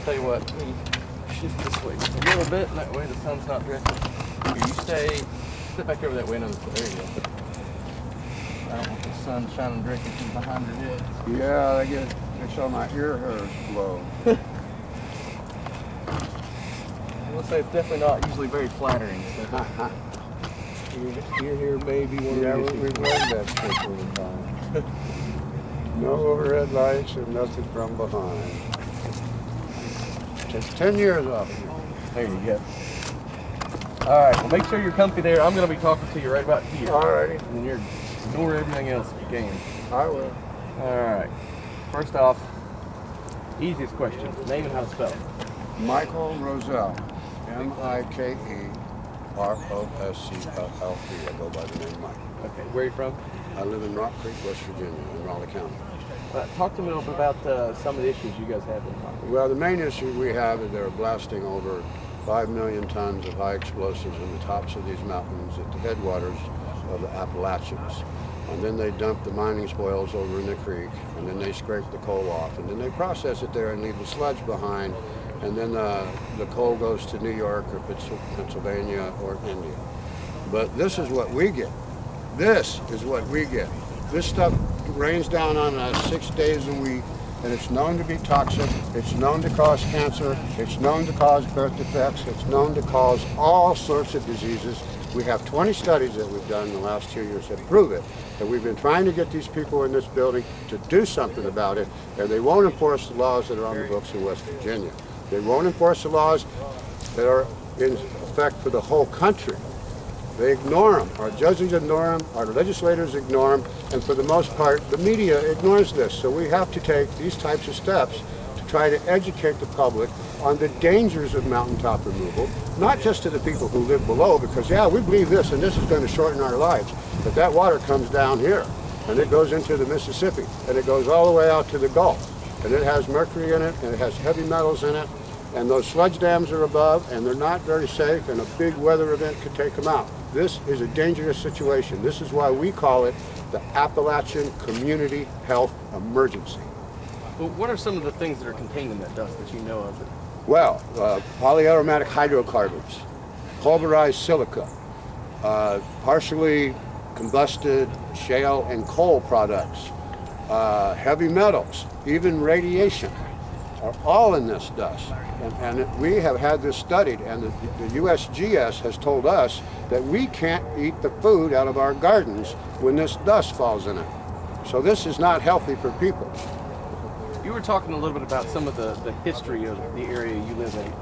Tell you what, let me shift this way just a little bit, and that way the sun's not directly. Here, you step back over that way another foot. There you go. I don't want the sun shining directly from behind your head. Yeah, it's on my ear hairs blow. I will say it's definitely not usually very flattering. So. You're here maybe one Yeah, of we've learned that trick over time. No overhead lights and nothing from behind. Takes 10 years off of you. There you go. All right, well, make sure you're comfy there. I'm going to be talking to you right about here. All righty. And then you're ignore everything else if you can. I will. All right. First off, easiest question. Name and how to spell it. Michael Roselle. M-I-K-E-R-O-S-C-L-L-E. I go by the name Mike. Okay, where are you from? I live in Rock Creek, West Virginia, in Raleigh County. Talk to me a little bit about some of the issues you guys have in mind. Well, the main issue we have is they're blasting over 5 million tons of high explosives in the tops of these mountains at the headwaters of the Appalachians. And then they dump the mining spoils over in the creek, and then they scrape the coal off, and then they process it there and leave the sludge behind, and then the coal goes to New York or Pennsylvania or India. But this is what we get. This is what we get. This stuff rains down on us 6 days a week, and it's known to be toxic, it's known to cause cancer, it's known to cause birth defects, it's known to cause all sorts of diseases. We have 20 studies that we've done in the last 2 years that prove it. And we've been trying to get these people in this building to do something about it, and they won't enforce the laws that are on the books in West Virginia. They won't enforce the laws that are in effect for the whole country. They ignore them. Our judges ignore them, our legislators ignore them, and for the most part, the media ignores this. So we have to take these types of steps to try to educate the public on the dangers of mountaintop removal, not just to the people who live below, because yeah, we believe this and this is going to shorten our lives, but that water comes down here and it goes into the Mississippi and it goes all the way out to the Gulf, and it has mercury in it and it has heavy metals in it, and those sludge dams are above and they're not very safe, and a big weather event could take them out. This is a dangerous situation. This is why we call it the Appalachian Community Health Emergency. Well, what are some of the things that are contained in that dust that you know of? Well, polyaromatic hydrocarbons, pulverized silica, partially combusted shale and coal products, heavy metals, even radiation are all in this dust. And we have had this studied, and the USGS has told us that we can't eat the food out of our gardens when this dust falls in it. So this is not healthy for people. You were talking a little bit about some of the history of the area you live in,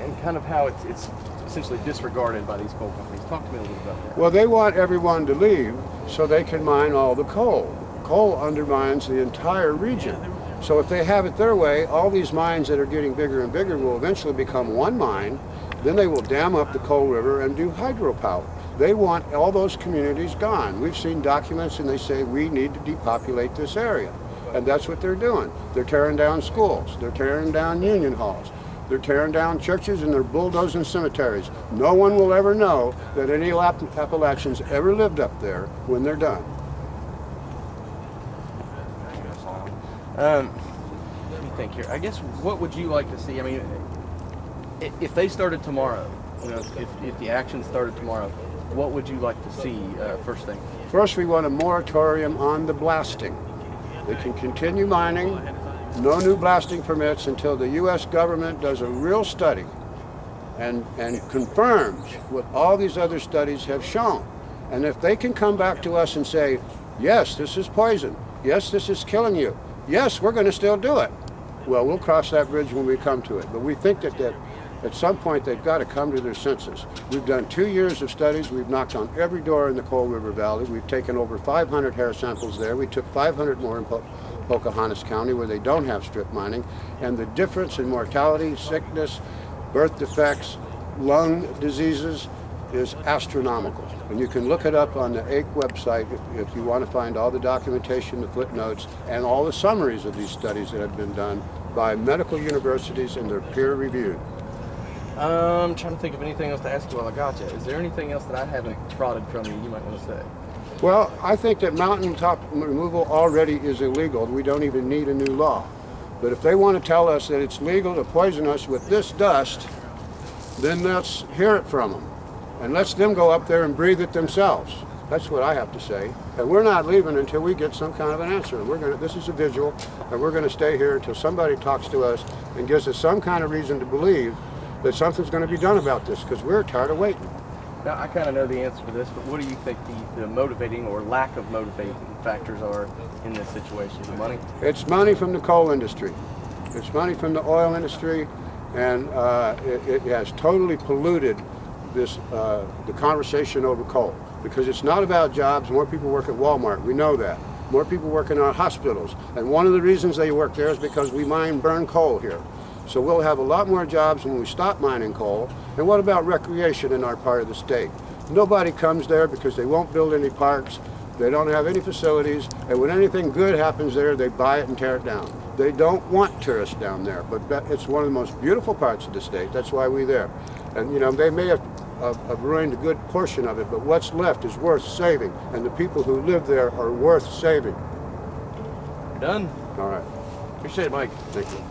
and kind of how it's essentially disregarded by these coal companies. Talk to me a little bit about that. Well, they want everyone to leave so they can mine all the coal. Coal undermines the entire region. So if they have it their way, all these mines that are getting bigger and bigger will eventually become one mine. Then they will dam up the Coal River and do hydropower. They want all those communities gone. We've seen documents and they say we need to depopulate this area. And that's what they're doing. They're tearing down schools. They're tearing down union halls. They're tearing down churches, and they're bulldozing cemeteries. No one will ever know that any Appalachians ever lived up there when they're done. Let me think here. I guess what would you like to see? I mean, if they started tomorrow, you know, if the action started tomorrow, what would you like to see first thing? First, we want a moratorium on the blasting. They can continue mining, no new blasting permits until the U.S. government does a real study and confirms what all these other studies have shown. And if they can come back to us and say, yes, this is poison, yes, this is killing you, yes, we're going to still do it, well, we'll cross that bridge when we come to it. But we think that at some point they've got to come to their senses. We've done 2 years of studies. We've knocked on every door in the Coal River Valley. We've taken over 500 hair samples there. We took 500 more in Pocahontas County, where they don't have strip mining. And the difference in mortality, sickness, birth defects, lung diseases is astronomical. And you can look it up on the AIC website if you want to find all the documentation, the footnotes, and all the summaries of these studies that have been done by medical universities, and they're peer-reviewed. I'm trying to think of anything else to ask you while I got you. Is there anything else that I haven't prodded from you might want to say? Well, I think that mountaintop removal already is illegal. We don't even need a new law. But if they want to tell us that it's legal to poison us with this dust, then let's hear it from them. And let's them go up there and breathe it themselves. That's what I have to say. And we're not leaving until we get some kind of an answer. This is a vigil, and we're going to stay here until somebody talks to us and gives us some kind of reason to believe that something's going to be done about this, because we're tired of waiting. Now, I kind of know the answer to this, but what do you think the motivating or lack of motivating factors are in this situation? The money? It's money from the coal industry. It's money from the oil industry, and it has totally polluted the conversation over coal, because it's not about jobs. More people work at Walmart, we know that. More people work in our hospitals, and one of the reasons they work there is because we burn coal here. So we'll have a lot more jobs when we stop mining coal. And what about recreation in our part of the state? Nobody comes there because they won't build any parks, they don't have any facilities, and when anything good happens there, they buy it and tear it down. They don't want tourists down there, but it's one of the most beautiful parts of the state. That's why we're there. And you know, they may have ruined a good portion of it, but what's left is worth saving, and the people who live there are worth saving. Done. All right. Appreciate it, Mike. Thank you.